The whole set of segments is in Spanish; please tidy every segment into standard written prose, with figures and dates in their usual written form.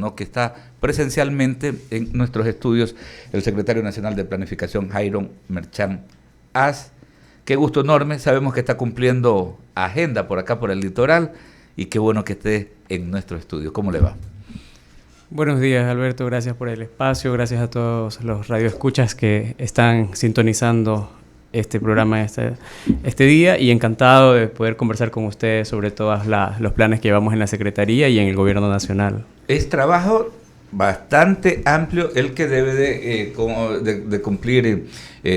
¿no? Que está presencialmente en nuestros estudios el secretario nacional de Planificación, Jairo Merchán Az. Qué gusto enorme, sabemos que está cumpliendo agenda por acá, por el litoral, y qué bueno que esté en nuestro estudio. ¿Cómo le va? Buenos días, Alberto, gracias por el espacio, gracias a todos los radioescuchas que están sintonizando este programa este día, y encantado de poder conversar con ustedes sobre todos los planes que llevamos en la Secretaría y en el Gobierno Nacional. Es trabajo bastante amplio el que debe de cumplir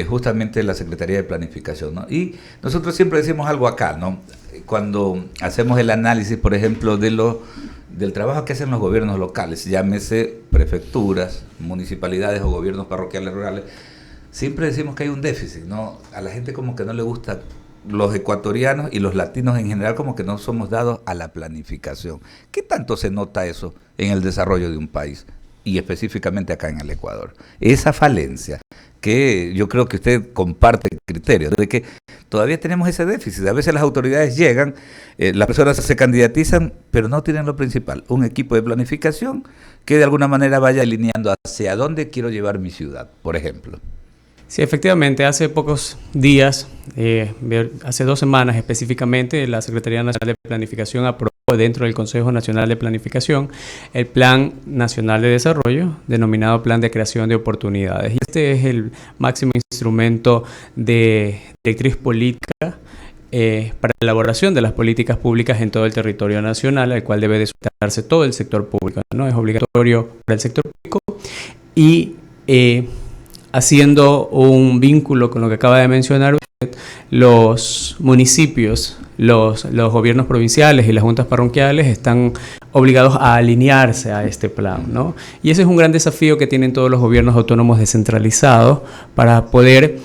justamente la Secretaría de Planificación, ¿no? Y nosotros siempre decimos algo acá, ¿no? Cuando hacemos el análisis, por ejemplo, del trabajo que hacen los gobiernos locales, llámese prefecturas, municipalidades o gobiernos parroquiales rurales, siempre decimos que hay un déficit, ¿no? A la gente como que no le gusta, los ecuatorianos y los latinos en general como que no somos dados a la planificación. ¿Qué tanto se nota eso en el desarrollo de un país y específicamente acá en el Ecuador? Esa falencia que yo creo que usted comparte el criterio de que todavía tenemos ese déficit. A veces las autoridades llegan, las personas se candidatizan, pero no tienen lo principal, un equipo de planificación que de alguna manera vaya alineando hacia dónde quiero llevar mi ciudad, por ejemplo. Sí, efectivamente, hace pocos días, hace 2 semanas específicamente, la Secretaría Nacional de Planificación aprobó dentro del Consejo Nacional de Planificación el Plan Nacional de Desarrollo, denominado Plan de Creación de Oportunidades. Y este es el máximo instrumento de directriz política para la elaboración de las políticas públicas en todo el territorio nacional, al cual debe de sujetarse todo el sector público, ¿no? Es obligatorio para el sector público y haciendo un vínculo con lo que acaba de mencionar usted, los municipios, los gobiernos provinciales y las juntas parroquiales están obligados a alinearse a este plan, ¿no? Y ese es un gran desafío que tienen todos los gobiernos autónomos descentralizados para poder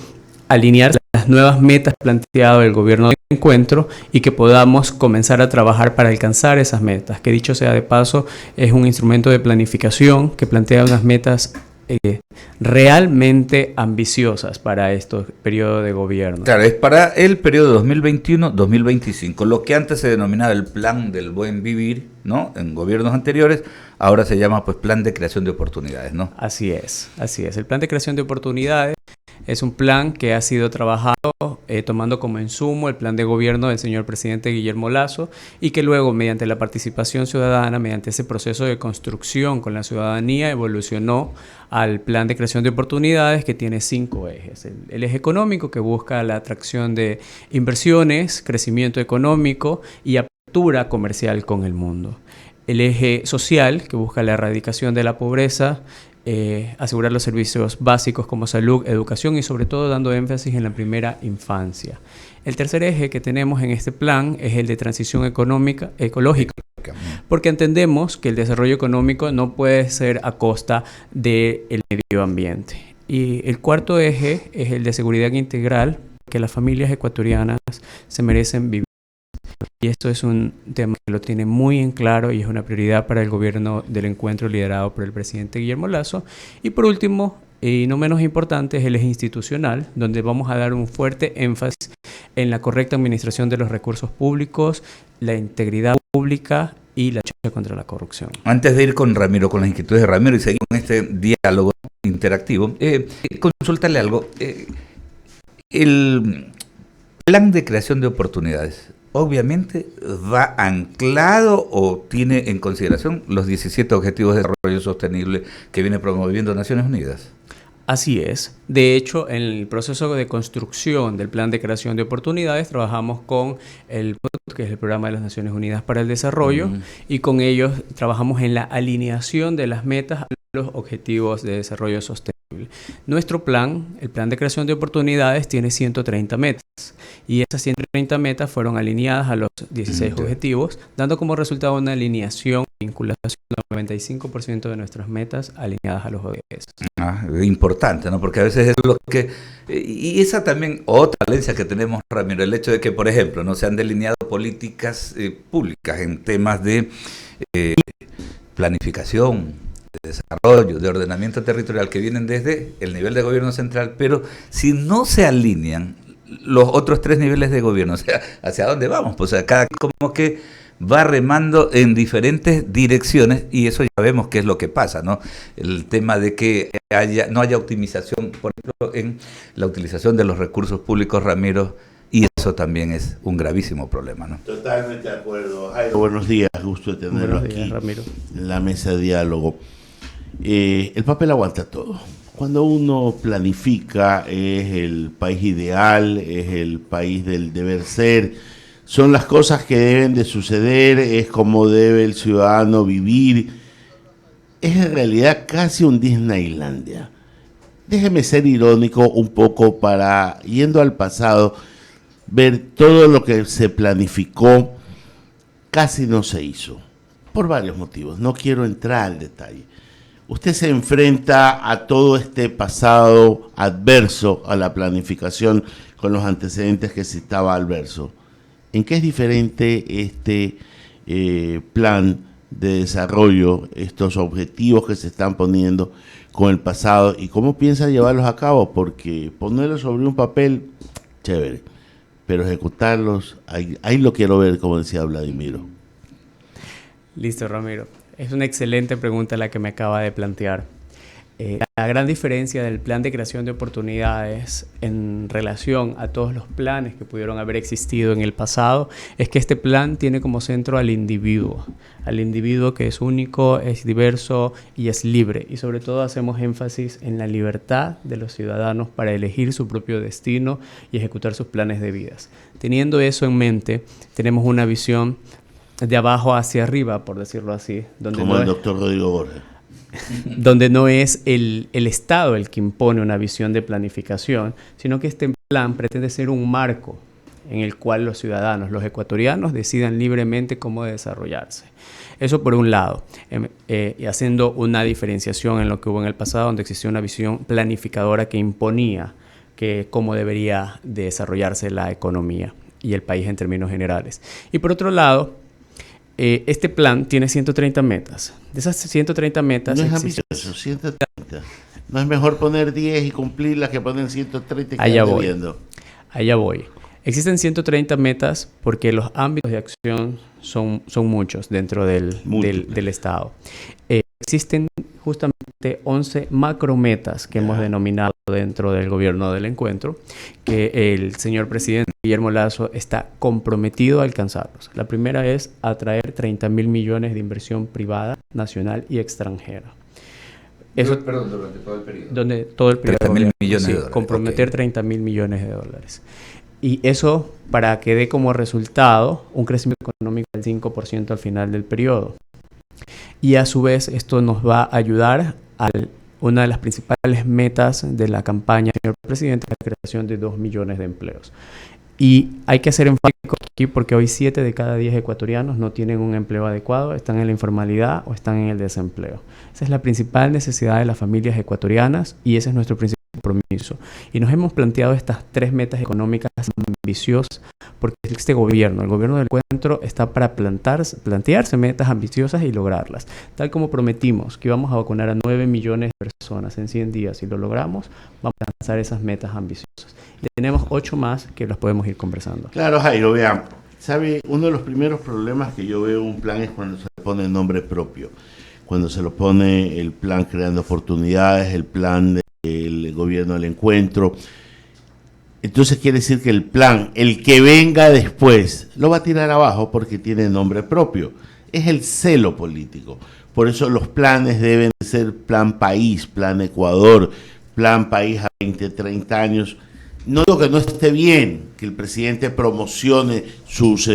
alinear las nuevas metas planteadas del gobierno de encuentro y que podamos comenzar a trabajar para alcanzar esas metas, que dicho sea de paso, es un instrumento de planificación que plantea unas metas realmente ambiciosas para este periodo de gobierno. Claro, es para el periodo 2021-2025, lo que antes se denominaba el Plan del Buen Vivir, ¿no? En gobiernos anteriores, ahora se llama pues Plan de Creación de Oportunidades, ¿no? Así es. El Plan de Creación de Oportunidades es un plan que ha sido trabajado tomando como insumo el plan de gobierno del señor presidente Guillermo Lasso, y que luego, mediante la participación ciudadana, mediante ese proceso de construcción con la ciudadanía, evolucionó al Plan de Creación de Oportunidades, que tiene 5 ejes. El eje económico, que busca la atracción de inversiones, crecimiento económico y apertura comercial con el mundo. El eje social, que busca la erradicación de la pobreza, asegurar los servicios básicos como salud, educación y sobre todo dando énfasis en la primera infancia. El tercer eje que tenemos en este plan es el de transición ecológica, porque entendemos que el desarrollo económico no puede ser a costa del medio ambiente. Y el cuarto eje es el de seguridad integral, que las familias ecuatorianas se merecen vivir. Y esto es un tema que lo tiene muy en claro y es una prioridad para el gobierno del encuentro liderado por el presidente Guillermo Lasso. Y por último, y no menos importante, es el eje institucional, donde vamos a dar un fuerte énfasis en la correcta administración de los recursos públicos, la integridad pública y la lucha contra la corrupción. Antes de ir con Ramiro, con las inquietudes de Ramiro y seguir con este diálogo interactivo, consultarle algo. El Plan de Creación de Oportunidades, obviamente va anclado o tiene en consideración los 17 Objetivos de Desarrollo Sostenible que viene promoviendo Naciones Unidas. Así es. De hecho, en el proceso de construcción del Plan de Creación de Oportunidades trabajamos con el PNUD, que es el Programa de las Naciones Unidas para el Desarrollo, y con ellos trabajamos en la alineación de las metas a los Objetivos de Desarrollo Sostenible. Nuestro plan, el Plan de Creación de Oportunidades, tiene 130 metas. Y esas 130 metas fueron alineadas a los 16 objetivos, dando como resultado una alineación, vinculación del 95% de nuestras metas alineadas a los ODS. Importante, ¿no? Porque a veces es lo que... Y esa también otra valencia que tenemos, Ramiro, el hecho de que, por ejemplo, no se han delineado políticas públicas en temas de planificación, de desarrollo, de ordenamiento territorial, que vienen desde el nivel de gobierno central, pero si no se alinean los otros 3 niveles de gobierno, o sea, ¿hacia dónde vamos? Pues, o sea, cada como que va remando en diferentes direcciones y eso ya vemos qué es lo que pasa, ¿no? El tema de que no haya optimización, por ejemplo, en la utilización de los recursos públicos, Ramiro, y eso también es un gravísimo problema, ¿no? Totalmente de acuerdo. Jairo, buenos días, gusto de tenerlo aquí, Ramiro, en la mesa de diálogo. El papel aguanta todo. Cuando uno planifica, es el país ideal, es el país del deber ser, son las cosas que deben de suceder, es como debe el ciudadano vivir. Es en realidad casi un Disneylandia. Déjeme ser irónico un poco para, yendo al pasado, ver todo lo que se planificó, casi no se hizo, por varios motivos. No quiero entrar al detalle. Usted se enfrenta a todo este pasado adverso a la planificación con los antecedentes que citaba Alverso. ¿En qué es diferente este plan de desarrollo, estos objetivos que se están poniendo con el pasado y cómo piensa llevarlos a cabo? Porque ponerlos sobre un papel, chévere, pero ejecutarlos, ahí lo quiero ver, como decía Vladimiro. Listo, Ramiro. Es una excelente pregunta la que me acaba de plantear. La gran diferencia del plan de creación de oportunidades en relación a todos los planes que pudieron haber existido en el pasado es que este plan tiene como centro al individuo que es único, es diverso y es libre. Y sobre todo hacemos énfasis en la libertad de los ciudadanos para elegir su propio destino y ejecutar sus planes de vida. Teniendo eso en mente, tenemos una visión de abajo hacia arriba, por decirlo así. Como el doctor Rodrigo Borges. Donde no es el Estado el que impone una visión de planificación, sino que este plan pretende ser un marco en el cual los ciudadanos, los ecuatorianos, decidan libremente cómo desarrollarse. Eso por un lado, y haciendo una diferenciación en lo que hubo en el pasado, donde existía una visión planificadora que imponía cómo debería desarrollarse la economía y el país en términos generales. Y por otro lado, este plan tiene 130 metas. De esas 130 metas... No es ambicioso, 130. No es mejor poner 10 y cumplirlas que poner 130 y quedarte viendo. Allá voy. Existen 130 metas porque los ámbitos de acción son muchos dentro del Estado. Existen justamente 11 macrometas que hemos denominado dentro del gobierno del encuentro, que el señor presidente Guillermo Lasso está comprometido a alcanzarlos. La primera es atraer 30.000 millones de inversión privada, nacional y extranjera. Eso, Perdón, durante todo el periodo. Donde todo el periodo 30.000 millones de dólares. Comprometer 30.000 millones de dólares. Y eso para que dé como resultado un crecimiento económico del 5% al final del periodo. Y a su vez esto nos va a ayudar a una de las principales metas de la campaña del señor presidente, la creación de 2 millones de empleos. Y hay que ser enfático aquí porque hoy 7 de cada 10 ecuatorianos no tienen un empleo adecuado, están en la informalidad o están en el desempleo. Esa es la principal necesidad de las familias ecuatorianas y ese es nuestro principal compromiso. Y nos hemos planteado estas 3 metas económicas ambiciosas porque este gobierno, el gobierno del encuentro, está para plantearse metas ambiciosas y lograrlas. Tal como prometimos que íbamos a vacunar a 9 millones de personas en 100 días y lo logramos, vamos a alcanzar esas metas ambiciosas. Y tenemos 8 más que las podemos ir conversando. Claro, Jairo, vean, ¿sabe? Uno de los primeros problemas que yo veo en un plan es cuando se le pone el nombre propio. Cuando se lo pone el plan creando oportunidades, el plan del gobierno del encuentro. Entonces quiere decir que el plan, el que venga después, lo va a tirar abajo porque tiene nombre propio. Es el celo político. Por eso los planes deben ser plan país, plan Ecuador, plan país a 20, 30 años. No digo que no esté bien que el presidente promocione sus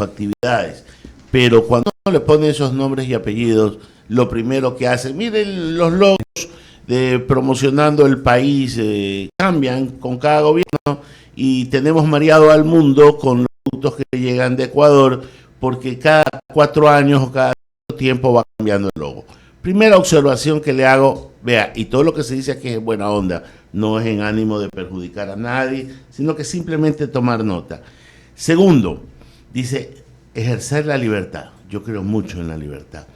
actividades, pero cuando uno le pone esos nombres y apellidos, lo primero que hace, miren los logos de promocionando el país, cambian con cada gobierno y tenemos mareado al mundo con los productos que llegan de Ecuador porque cada 4 años o cada tiempo va cambiando el logo. Primera observación que le hago, vea, y todo lo que se dice aquí es buena onda, no es en ánimo de perjudicar a nadie, sino que simplemente tomar nota. Segundo, dice, ejercer la libertad. Yo creo mucho en la libertad,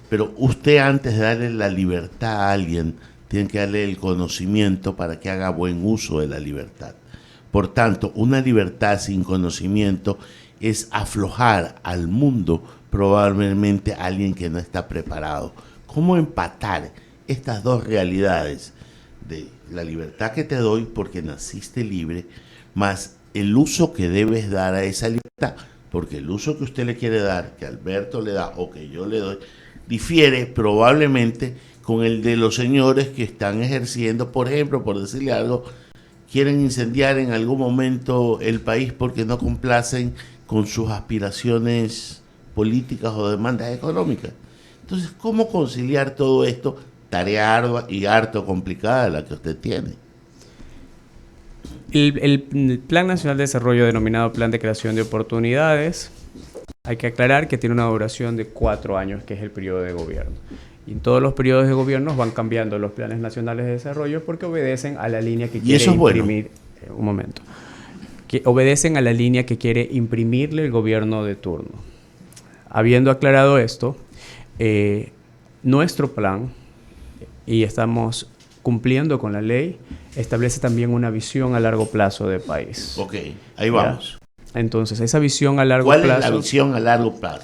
pero usted antes de darle la libertad a alguien, tiene que darle el conocimiento para que haga buen uso de la libertad. Por tanto, una libertad sin conocimiento es aflojar al mundo probablemente a alguien que no está preparado. ¿Cómo empatar estas dos realidades de la libertad que te doy porque naciste libre, más el uso que debes dar a esa libertad? Porque el uso que usted le quiere dar, que Alberto le da o que yo le doy, difiere probablemente con el de los señores que están ejerciendo, por ejemplo, por decirle algo, quieren incendiar en algún momento el país porque no complacen con sus aspiraciones políticas o demandas económicas. Entonces, ¿cómo conciliar todo esto? Tarea ardua y harto complicada la que usted tiene. El Plan Nacional de Desarrollo, denominado Plan de Creación de Oportunidades, hay que aclarar que tiene una duración de 4 años, que es el periodo de gobierno. Y en todos los periodos de gobierno van cambiando los planes nacionales de desarrollo porque obedecen a la línea que quiere imprimir. Bueno. Un momento. Que obedecen a la línea que quiere imprimirle el gobierno de turno. Habiendo aclarado esto, nuestro plan, y estamos cumpliendo con la ley, establece también una visión a largo plazo de país. Ok, ahí vamos. ¿Ya? Entonces, esa visión a largo plazo... ¿Cuál es la visión a largo plazo?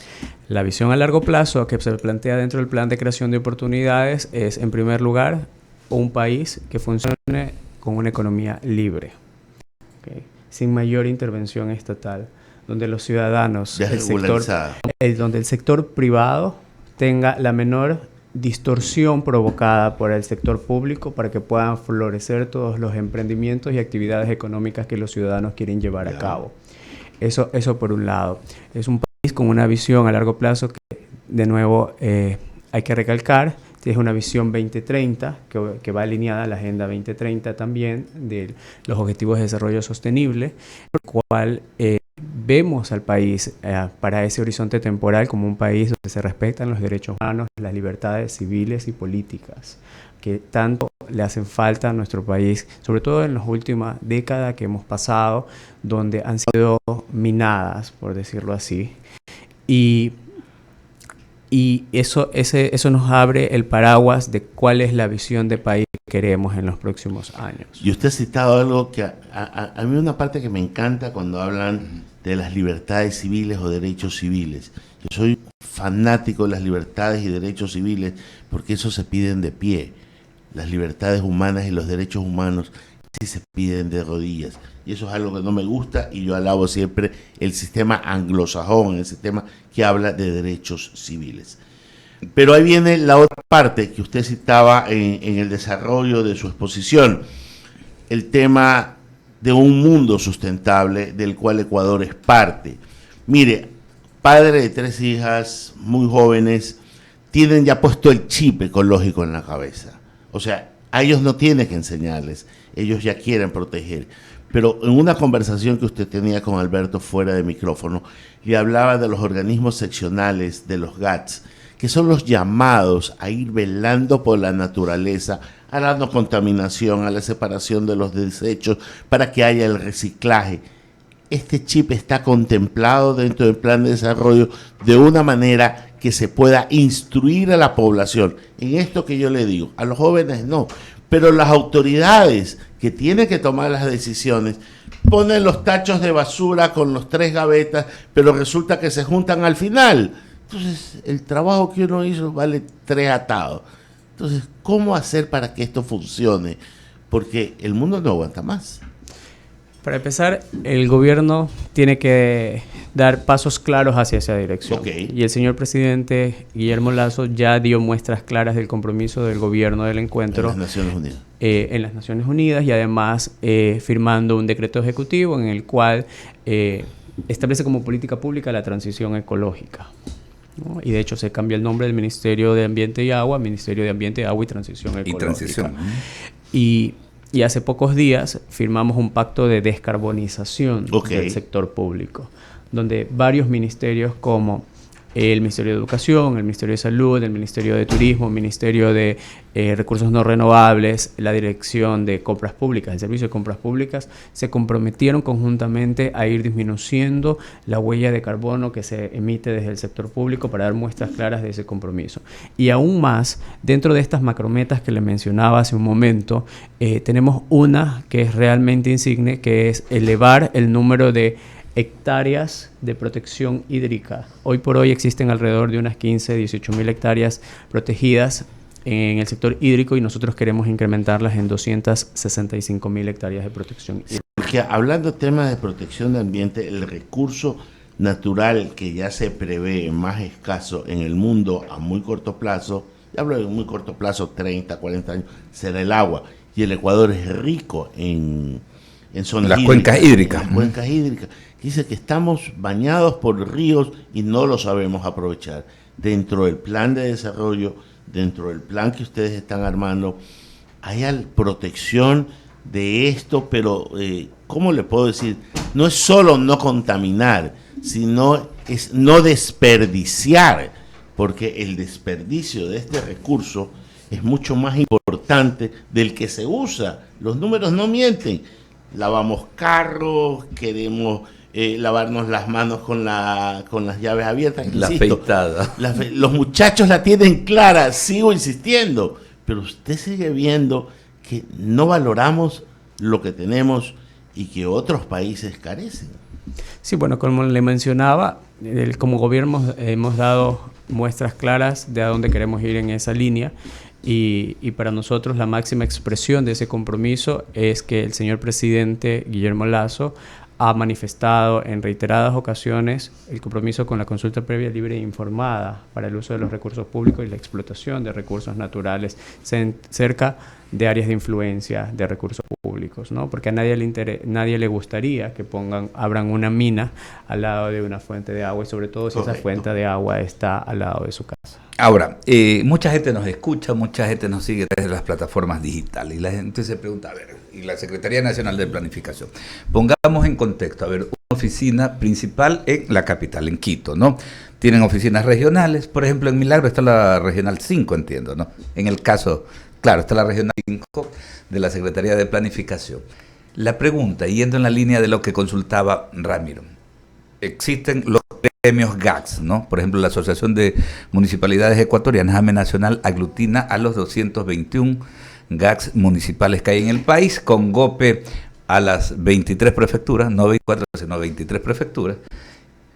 La visión a largo plazo que se plantea dentro del Plan de Creación de Oportunidades es, en primer lugar, un país que funcione con una economía libre, ¿okay? Sin mayor intervención estatal, donde los ciudadanos, donde el sector privado tenga la menor distorsión provocada por el sector público para que puedan florecer todos los emprendimientos y actividades económicas que los ciudadanos quieren llevar a cabo. Eso por un lado. Es un país con una visión a largo plazo que, de nuevo, hay que recalcar, es una visión 2030 que va alineada a la Agenda 2030 también de los Objetivos de Desarrollo Sostenible, por lo cual vemos al país para ese horizonte temporal como un país donde se respetan los derechos humanos, las libertades civiles y políticas, que tanto le hacen falta a nuestro país, sobre todo en las últimas décadas que hemos pasado, donde han sido minadas, por decirlo así. Y eso nos abre el paraguas de cuál es la visión de país que queremos en los próximos años. Y usted ha citado algo que a mí una parte que me encanta cuando hablan de las libertades civiles o derechos civiles. Yo soy fanático de las libertades y derechos civiles porque eso se piden de pie. Las libertades humanas y los derechos humanos sí se piden de rodillas. Y eso es algo que no me gusta y yo alabo siempre el sistema anglosajón, el sistema que habla de derechos civiles. Pero ahí viene la otra parte que usted citaba en el desarrollo de su exposición, el tema de un mundo sustentable del cual Ecuador es parte. Mire, padre de 3 hijas muy jóvenes, tienen ya puesto el chip ecológico en la cabeza. O sea, a ellos no tiene que enseñarles, ellos ya quieren proteger. Pero en una conversación que usted tenía con Alberto fuera de micrófono, le hablaba de los organismos seccionales de los GATS, que son los llamados a ir velando por la naturaleza, a la no contaminación, a la separación de los desechos, para que haya el reciclaje. Este chip está contemplado dentro del plan de desarrollo de una manera que se pueda instruir a la población. En esto que yo le digo, a los jóvenes no, pero las autoridades que tienen que tomar las decisiones ponen los tachos de basura con los 3 gavetas, pero resulta que se juntan al final. Entonces, el trabajo que uno hizo vale 3 atados. Entonces, ¿cómo hacer para que esto funcione? Porque el mundo no aguanta más. Para empezar, el gobierno tiene que dar pasos claros hacia esa dirección. Okay. Y el señor presidente Guillermo Lasso ya dio muestras claras del compromiso del gobierno del encuentro. En las Naciones Unidas. En las Naciones Unidas y además firmando un decreto ejecutivo en el cual establece como política pública la transición ecológica, ¿no? Y de hecho se cambia el nombre del Ministerio de Ambiente y Agua, Ministerio de Ambiente, Agua y Transición Ecológica. Y hace pocos días firmamos un pacto de descarbonización del sector público, donde varios ministerios como el Ministerio de Educación, el Ministerio de Salud, el Ministerio de Turismo, el Ministerio de Recursos No Renovables, la Dirección de Compras Públicas, el Servicio de Compras Públicas, se comprometieron conjuntamente a ir disminuyendo la huella de carbono que se emite desde el sector público para dar muestras claras de ese compromiso. Y aún más, dentro de estas macrometas que le mencionaba hace un momento, tenemos una que es realmente insigne, que es elevar el número de hectáreas de protección hídrica. Hoy por hoy existen alrededor de unas 15, 18.000 hectáreas protegidas en el sector hídrico y nosotros queremos incrementarlas en 265.000 hectáreas de protección hídrica. Porque hablando de temas de protección de ambiente, el recurso natural que ya se prevé más escaso en el mundo a muy corto plazo, ya hablo de muy corto plazo, 30, 40 años, será el agua. Y el Ecuador es rico en zonas las cuencas hídricas. En las cuencas hídricas. Dice que estamos bañados por ríos y no lo sabemos aprovechar. Dentro del plan de desarrollo, dentro del plan que ustedes están armando, hay protección de esto, pero ¿cómo le puedo decir? No es solo no contaminar, sino es no desperdiciar, porque el desperdicio de este recurso es mucho más importante del que se usa. Los números no mienten. Lavamos carros, queremos lavarnos las manos con las llaves abiertas. La afeitada. Los muchachos la tienen clara, sigo insistiendo, pero usted sigue viendo que no valoramos lo que tenemos y que otros países carecen. Sí, bueno, como le mencionaba, como gobierno hemos dado muestras claras de a dónde queremos ir en esa línea. Y para nosotros la máxima expresión de ese compromiso es que el señor presidente Guillermo Lasso ha manifestado en reiteradas ocasiones el compromiso con la consulta previa, libre e informada para el uso de los recursos públicos y la explotación de recursos naturales cerca de áreas de influencia de recursos públicos, ¿no? Porque a nadie le gustaría que abran una mina al lado de una fuente de agua y sobre todo si esa fuente de agua está al lado de su casa. Ahora, mucha gente nos escucha, mucha gente nos sigue desde las plataformas digitales y la gente se pregunta, a ver, y la Secretaría Nacional de Planificación, pongamos en contexto, a ver, una oficina principal en la capital, en Quito, ¿no? Tienen oficinas regionales, por ejemplo, en Milagro está la Regional 5, entiendo, ¿no? En el caso, claro, está la Regional 5 de la Secretaría de Planificación. La pregunta, yendo en la línea de lo que consultaba Ramiro, existen los gremios GACS, ¿no? Por ejemplo, la Asociación de Municipalidades Ecuatorianas, AME Nacional, aglutina a los 221 GACS municipales que hay en el país, con GOPE a las 23 prefecturas, no 24, sino 23 prefecturas,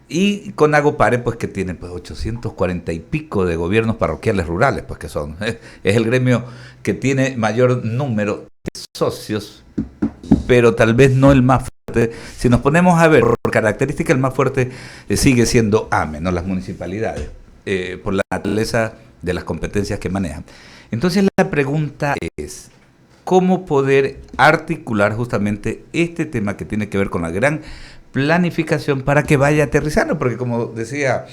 y con AGOPARE, pues que tiene pues 840 y pico de gobiernos parroquiales rurales, pues que son, es el gremio que tiene mayor número de socios, pero tal vez no el más fuerte. Si nos ponemos a ver, por característica el más fuerte sigue siendo AME, ¿no? Las municipalidades, por la naturaleza de las competencias que manejan. Entonces la pregunta es, ¿cómo poder articular justamente este tema que tiene que ver con la gran planificación para que vaya aterrizando? Porque como decía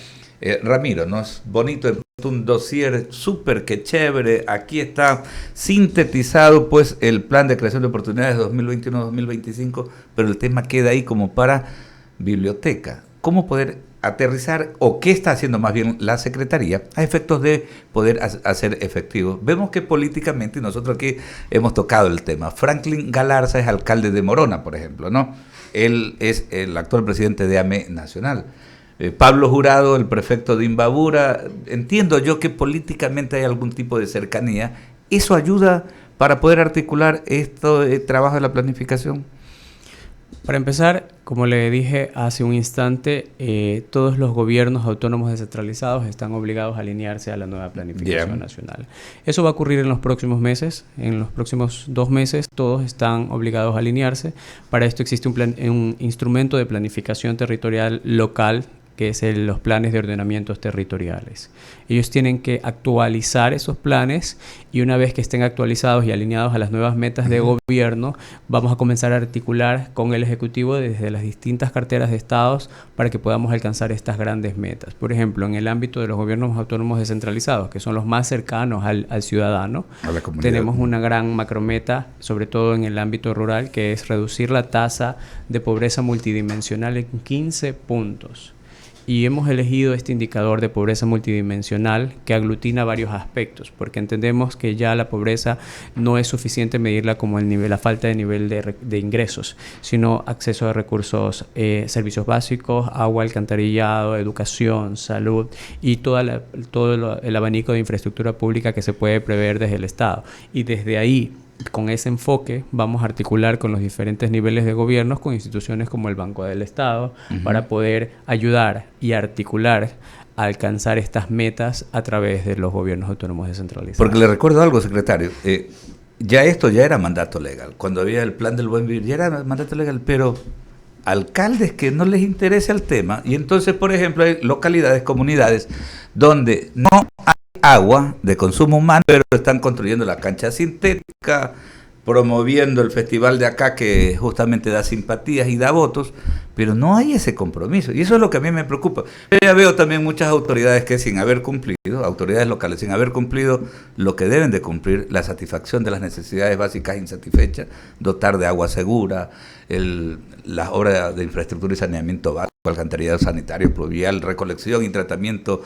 Ramiro, ¿no? Es bonito un dossier súper que chévere, aquí está sintetizado pues el plan de creación de oportunidades 2021-2025, pero el tema queda ahí como para biblioteca. ¿Cómo poder aterrizar o qué está haciendo más bien la Secretaría a efectos de poder hacer efectivo? Vemos que políticamente, y nosotros aquí hemos tocado el tema, Franklin Galarza es alcalde de Morona, por ejemplo, ¿no? Él es el actual presidente de AME Nacional. Pablo Jurado, el prefecto de Imbabura, entiendo yo que políticamente hay algún tipo de cercanía. ¿Eso ayuda para poder articular esto trabajo de la planificación? Para empezar, como le dije hace un instante, todos los gobiernos autónomos descentralizados están obligados a alinearse a la nueva planificación nacional. Eso va a ocurrir en los próximos meses. En los próximos 2 meses todos están obligados a alinearse. Para esto existe un instrumento de planificación territorial local, que es los planes de ordenamientos territoriales. Ellos tienen que actualizar esos planes y una vez que estén actualizados y alineados a las nuevas metas de gobierno, vamos a comenzar a articular con el Ejecutivo desde las distintas carteras de estados para que podamos alcanzar estas grandes metas. Por ejemplo, en el ámbito de los gobiernos autónomos descentralizados, que son los más cercanos al ciudadano, tenemos una gran macrometa, sobre todo en el ámbito rural, que es reducir la tasa de pobreza multidimensional en 15 puntos. Y hemos elegido este indicador de pobreza multidimensional que aglutina varios aspectos, porque entendemos que ya la pobreza no es suficiente medirla como la falta de nivel de ingresos, sino acceso a recursos, servicios básicos, agua, alcantarillado, educación, salud y todo el abanico de infraestructura pública que se puede prever desde el Estado. Y desde ahí, con ese enfoque vamos a articular con los diferentes niveles de gobiernos, con instituciones como el Banco del Estado, para poder ayudar y articular a alcanzar estas metas a través de los gobiernos autónomos descentralizados. Porque le recuerdo algo, secretario, esto ya era mandato legal. Cuando había el plan del buen vivir, ya era mandato legal, pero alcaldes que no les interesa el tema, y entonces, por ejemplo, hay localidades, comunidades, donde no hay agua de consumo humano, pero están construyendo la cancha sintética, promoviendo el festival de acá que justamente da simpatías y da votos, pero no hay ese compromiso, y eso es lo que a mí me preocupa. Yo ya veo también muchas autoridades que sin haber cumplido, autoridades locales sin haber cumplido lo que deben de cumplir, la satisfacción de las necesidades básicas insatisfechas, dotar de agua segura, las obras de infraestructura y saneamiento básico, alcantarillado sanitario, pluvial, recolección y tratamiento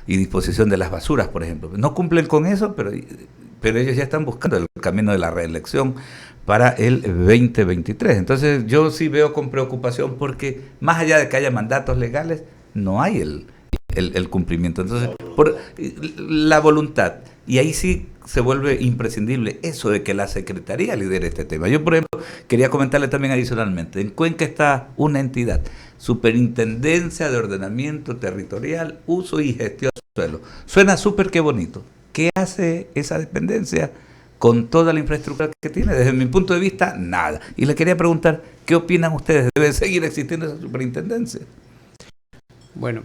y disposición de las basuras, por ejemplo. No cumplen con eso, pero ellos ya están buscando el camino de la reelección para el 2023. Entonces yo sí veo con preocupación porque más allá de que haya mandatos legales, no hay el cumplimiento. Entonces, por la voluntad, y ahí sí se vuelve imprescindible eso de que la Secretaría lidere este tema. Yo, por ejemplo, quería comentarle también adicionalmente, en Cuenca está una entidad, Superintendencia de Ordenamiento Territorial, Uso y Gestión del Suelo. Suena súper que bonito. ¿Qué hace esa dependencia con toda la infraestructura que tiene? Desde mi punto de vista, nada. Y le quería preguntar, ¿qué opinan ustedes? ¿Debe seguir existiendo esa superintendencia? Bueno,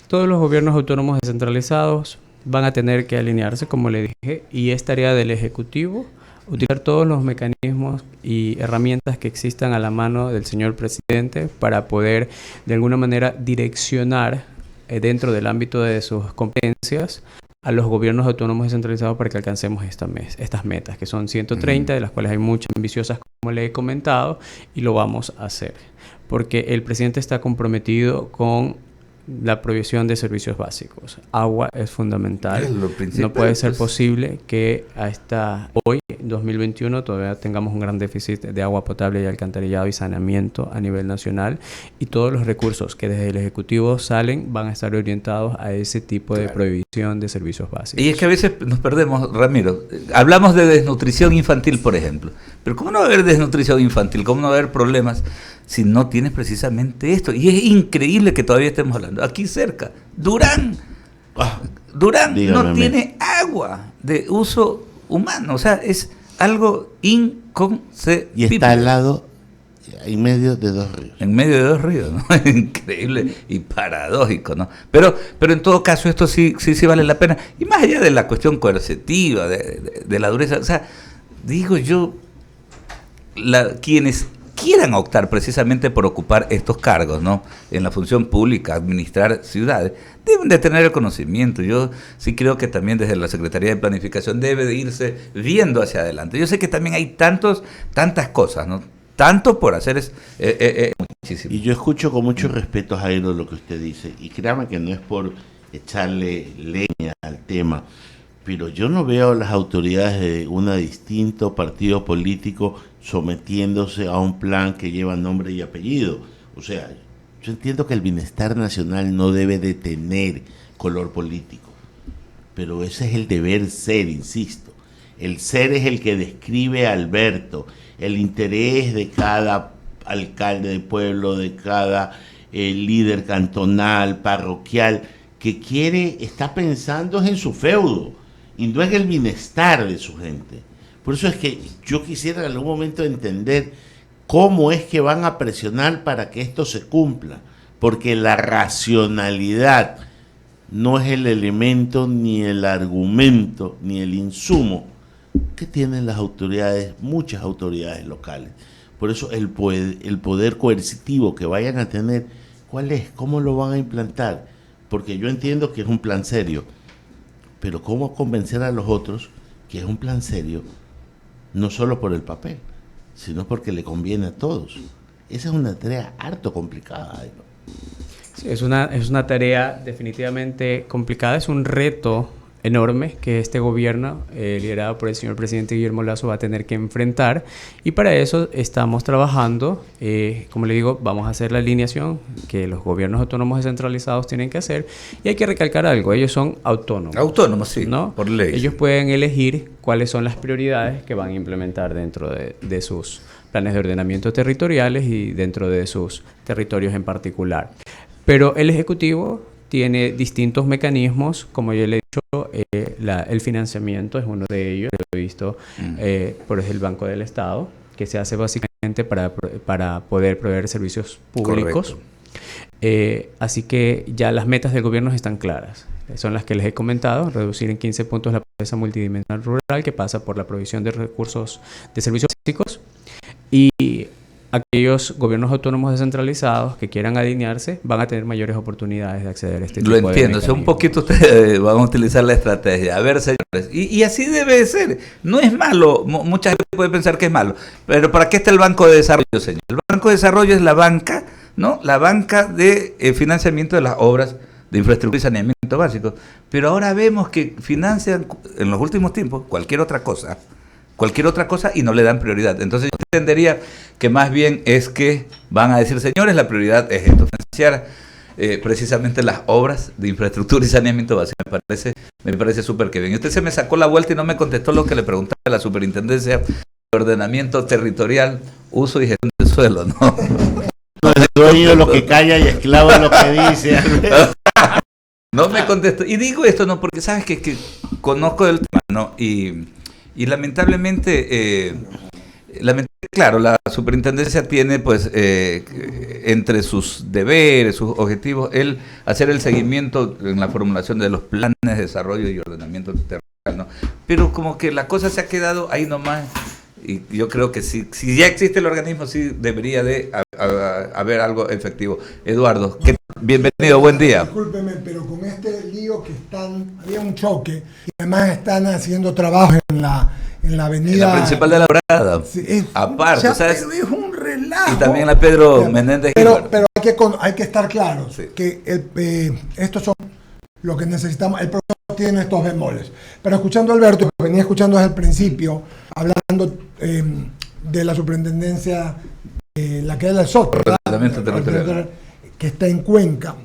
todos los gobiernos autónomos descentralizados van a tener que alinearse, como le dije, y es tarea del Ejecutivo utilizar todos los mecanismos y herramientas que existan a la mano del señor presidente para poder, de alguna manera, direccionar dentro del ámbito de sus competencias a los gobiernos autónomos descentralizados para que alcancemos estas metas, que son 130, de las cuales hay muchas ambiciosas, como le he comentado, y lo vamos a hacer, porque el presidente está comprometido con la provisión de servicios básicos. Agua es fundamental. No puede ser posible que hasta hoy, 2021, todavía tengamos un gran déficit de agua potable y alcantarillado y saneamiento a nivel nacional, y todos los recursos que desde el Ejecutivo salen van a estar orientados a ese tipo de provisión de servicios básicos. Y es que a veces nos perdemos, Ramiro. Hablamos de desnutrición infantil, por ejemplo. Pero ¿cómo no va a haber desnutrición infantil? ¿Cómo no va a haber problemas si no tienes precisamente esto? Y es increíble que todavía estemos hablando. Aquí cerca, Durán no tiene agua de uso humano. O sea, es algo inconcebible. Y está al lado, en medio de dos ríos. En medio de dos ríos, ¿no? Increíble y paradójico, ¿no? Pero en todo caso esto sí vale la pena. Y más allá de la cuestión coercitiva, de la dureza, o sea, digo yo, quienes quieran optar precisamente por ocupar estos cargos, ¿no?, en la función pública, administrar ciudades, deben de tener el conocimiento. Yo sí creo que también desde la Secretaría de Planificación debe de irse viendo hacia adelante. Yo sé que también hay tantas cosas, ¿no?, tanto por hacer, es muchísimo. Y yo escucho con mucho respeto, Jairo, lo que usted dice, y créame que no es por echarle leña al tema, pero yo no veo a las autoridades de un distinto partido político sometiéndose a un plan que lleva nombre y apellido. O sea, yo entiendo que el bienestar nacional no debe de tener color político, pero ese es el deber ser, insisto. El ser es el que describe a Alberto, el interés de cada alcalde de pueblo, de cada líder cantonal, parroquial, que está pensando en su feudo y no en el bienestar de su gente. Por eso es que yo quisiera en algún momento entender cómo es que van a presionar para que esto se cumpla, porque la racionalidad no es el elemento, ni el argumento, ni el insumo que tienen las autoridades, muchas autoridades locales. Por eso el poder coercitivo que vayan a tener, ¿cuál es? ¿Cómo lo van a implantar? Porque yo entiendo que es un plan serio, pero ¿cómo convencer a los otros que es un plan serio? No solo por el papel, sino porque le conviene a todos. Esa es una tarea harto complicada. Sí, es una tarea definitivamente complicada, es un reto enorme que este gobierno, liderado por el señor presidente Guillermo Lasso, va a tener que enfrentar, y para eso estamos trabajando. Como le digo, vamos a hacer la alineación que los gobiernos autónomos descentralizados tienen que hacer, y hay que recalcar algo: ellos son autónomos. Autónomos, sí, ¿no? por ley. Ellos pueden elegir cuáles son las prioridades que van a implementar dentro de sus planes de ordenamiento territoriales y dentro de sus territorios en particular. Pero el Ejecutivo tiene distintos mecanismos, como yo le he dicho, el financiamiento es uno de ellos, lo he visto por el Banco del Estado, que se hace básicamente para poder proveer servicios públicos. Así que ya las metas del gobierno están claras. Son las que les he comentado: reducir en 15 puntos la pobreza multidimensional rural, que pasa por la provisión de recursos de servicios básicos, y aquellos gobiernos autónomos descentralizados que quieran alinearse van a tener mayores oportunidades de acceder a este tipo de mecanismos. Lo entiendo, o sea, un poquito ustedes van a utilizar la estrategia. A ver, señores, y así debe de ser. No es malo, mucha gente puede pensar que es malo, pero ¿para qué está el Banco de Desarrollo, señor? El Banco de Desarrollo es la banca, ¿no? La banca de financiamiento de las obras de infraestructura y saneamiento básico. Pero ahora vemos que financian en los últimos tiempos cualquier otra cosa y no le dan prioridad. Entonces yo entendería que más bien es que van a decir: señores, la prioridad es esto, financiar precisamente las obras de infraestructura y saneamiento básico. Me parece súper que bien. Y usted se me sacó la vuelta y no me contestó lo que le preguntaba a la Superintendencia de Ordenamiento Territorial, Uso y Gestión del Suelo, ¿no? El dueño de lo que calla y esclavo de lo que dice. No me contestó. Y digo esto, ¿no? Porque sabes que conozco el tema, ¿no? Y lamentablemente, claro, la superintendencia tiene, pues, entre sus deberes, sus objetivos, el hacer el seguimiento en la formulación de los planes de desarrollo y ordenamiento territorial, ¿no? Pero como que la cosa se ha quedado ahí nomás, y yo creo que si ya existe el organismo, sí debería de haber algo efectivo. Eduardo, bienvenido, buen día. Discúlpeme, pero con este lío que había un choque, y además están haciendo trabajo en la avenida... En la principal de La Brada, sí, aparte, ¿sabes? Pero es un relajo. Y también la Pedro Menéndez. Pero hay que estar claros, sí, que estos son lo que necesitamos. El proceso tiene estos bemoles. Pero escuchando a Alberto, que venía escuchando desde el principio, hablando de la superintendencia, la que es el SOT, que está en Cuenca.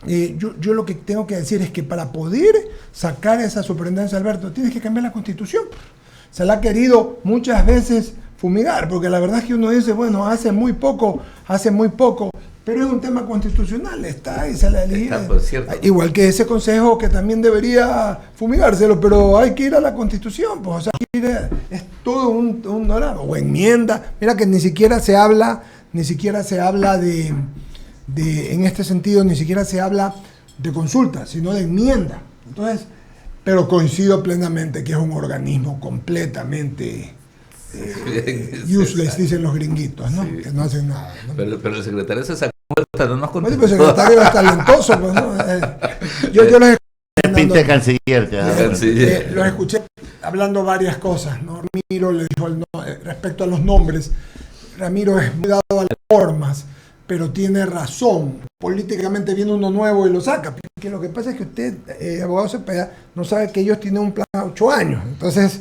Yo lo que tengo que decir es que para poder sacar esa superintendencia, Alberto, tienes que cambiar la Constitución. Se la ha querido muchas veces fumigar, porque la verdad es que uno dice, bueno, hace muy poco, pero es un tema constitucional, está y se la elige. Igual que ese consejo que también debería fumigárselo, pero hay que ir a la Constitución, pues, o sea, es todo un o enmienda. Mira que ni siquiera se habla de en este sentido, ni siquiera se habla de consulta, sino de enmienda. Entonces, pero coincido plenamente que es un organismo completamente useless, dicen los gringuitos, ¿no? Sí. Que no hacen nada, ¿no? Pero el secretario se sacó, no nos contestó. Pues el secretario es talentoso, pues, ¿no? Yo los escuché pinta de canciller, los escuché hablando varias cosas, ¿no? Ramiro le dijo respecto a los nombres. Ramiro es muy dado a las formas, pero tiene razón. Políticamente viene uno nuevo y lo saca. Porque lo que pasa es que usted, abogado Cepeda, no sabe que ellos tienen un plan a 8 años. Entonces,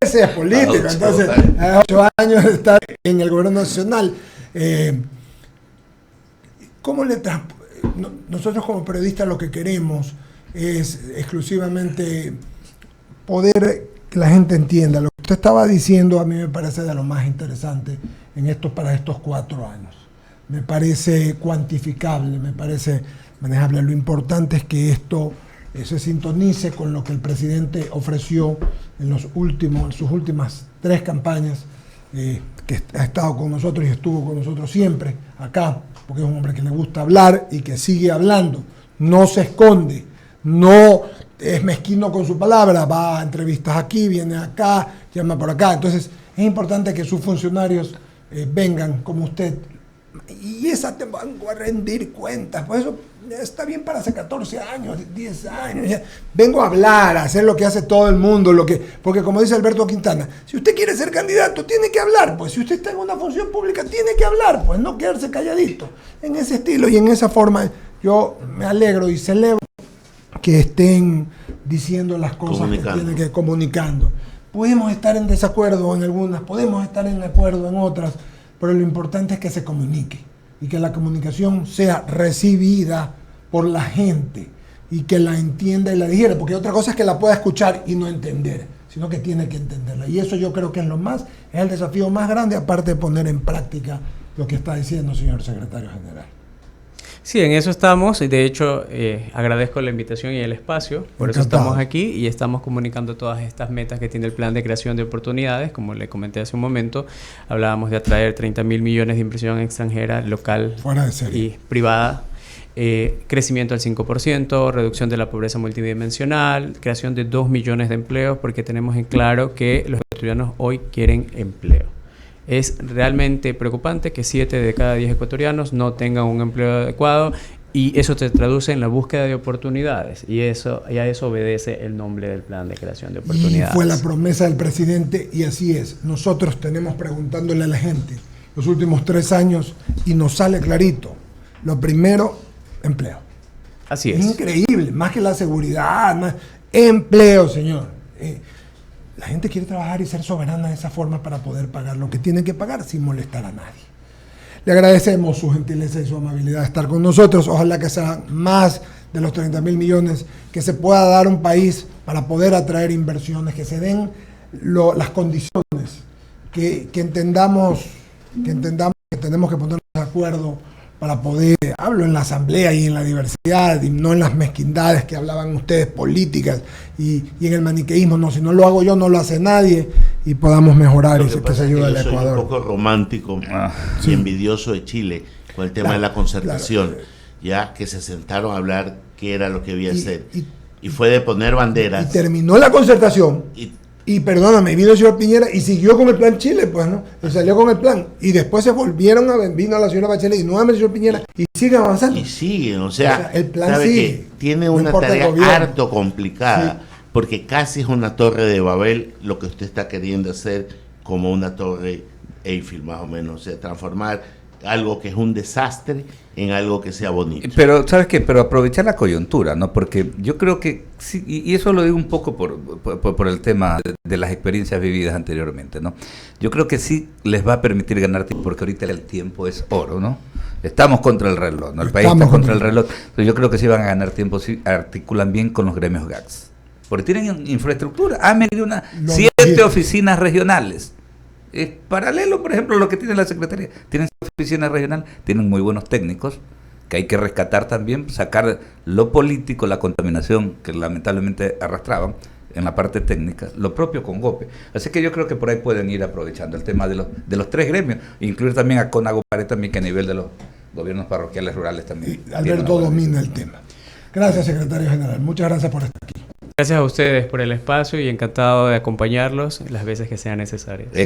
ese es político. Entonces, a 8 años de estar en el gobierno nacional. Nosotros como periodistas lo que queremos es exclusivamente poder que la gente entienda. Lo que usted estaba diciendo a mí me parece de lo más interesante para estos 4 años. Me parece cuantificable, me parece manejable. Lo importante es que esto se sintonice con lo que el presidente ofreció en sus últimas 3 campañas, que ha estado con nosotros y estuvo con nosotros siempre acá, porque es un hombre que le gusta hablar y que sigue hablando, no se esconde, no es mezquino con su palabra, va a entrevistas aquí, viene acá, llama por acá. Entonces es importante que sus funcionarios vengan como usted, y esa te van a rendir cuentas. Por eso está bien para hace 14 años, 10 años. Ya. Vengo a hablar, a hacer lo que hace todo el mundo, porque como dice Alberto Quintana, si usted quiere ser candidato, tiene que hablar. Pues si usted está en una función pública, tiene que hablar, pues no quedarse calladito. En ese estilo y en esa forma, yo me alegro y celebro que estén diciendo las cosas que tienen que comunicando. Podemos estar en desacuerdo en algunas, podemos estar en acuerdo en otras, pero lo importante es que se comunique y que la comunicación sea recibida por la gente y que la entienda y la digiera, porque otra cosa es que la pueda escuchar y no entender, sino que tiene que entenderla. Y eso yo creo que es el desafío más grande, aparte de poner en práctica lo que está diciendo, señor secretario general. Sí, en eso estamos y de hecho agradezco la invitación y el espacio, por eso estamos aquí y estamos comunicando todas estas metas que tiene el plan de creación de oportunidades. Como le comenté hace un momento, hablábamos de atraer 30.000 millones de inversión extranjera, local y privada, crecimiento al 5%, reducción de la pobreza multidimensional, creación de 2 millones de empleos, porque tenemos en claro que los ecuatorianos hoy quieren empleo. Es realmente preocupante que 7 de cada 10 ecuatorianos no tengan un empleo adecuado y eso se traduce en la búsqueda de oportunidades y a eso obedece el nombre del plan de creación de oportunidades. Y fue la promesa del presidente y así es. Nosotros tenemos preguntándole a la gente los últimos 3 años y nos sale clarito. Lo primero, empleo. Así es. Es increíble, más que la seguridad, más empleo, señor. La gente quiere trabajar y ser soberana de esa forma para poder pagar lo que tiene que pagar sin molestar a nadie. Le agradecemos su gentileza y su amabilidad de estar con nosotros. Ojalá que sean más de los 30.000 millones, que se pueda dar un país para poder atraer inversiones, que se den las condiciones, que entendamos que tenemos que ponernos de acuerdo para poder, hablo en la asamblea y en la diversidad y no en las mezquindades que hablaban ustedes, políticas y en el maniqueísmo, no, si no lo hago yo no lo hace nadie y podamos mejorar y que se ayude al Ecuador. Soy un poco romántico y envidioso de Chile con el tema de la concertación, ya que se sentaron a hablar qué era lo que debía hacer y fue de poner banderas. Y terminó la concertación. Y perdóname, vino el señor Piñera y siguió con el plan Chile, pues, ¿no? Y salió con el plan. Y después se volvieron vino la señora Bachelet y nuevamente el señor Piñera y sigue avanzando. Y siguen, o sea el plan sigue. Que tiene una tarea harto complicada, porque casi es una torre de Babel lo que usted está queriendo hacer como una torre Eiffel, más o menos. O sea, transformar algo que es un desastre en algo que sea bonito. Pero, ¿sabes qué? Pero aprovechar la coyuntura, ¿no? Porque yo creo que, sí, y eso lo digo un poco por el tema de las experiencias vividas anteriormente, ¿no? Yo creo que sí les va a permitir ganar tiempo, porque ahorita el tiempo es oro, ¿no? Estamos contra el reloj, ¿no? El país está contra el reloj, pero yo creo que sí van a ganar tiempo si articulan bien con los gremios GACS. Porque tienen infraestructura. Han medido 7 oficinas regionales. Es paralelo, por ejemplo, a lo que tiene la Secretaría. Tienen oficina regional, tienen muy buenos técnicos, que hay que rescatar también, sacar lo político, la contaminación que lamentablemente arrastraban en la parte técnica, lo propio con GOPE. Así que yo creo que por ahí pueden ir aprovechando el tema de los 3 gremios, incluir también a CONAGOPARE también, que a nivel de los gobiernos parroquiales rurales también. Alberto domina el tema. Gracias, secretario general. Muchas gracias por estar aquí. Gracias a ustedes por el espacio y encantado de acompañarlos las veces que sean necesarias.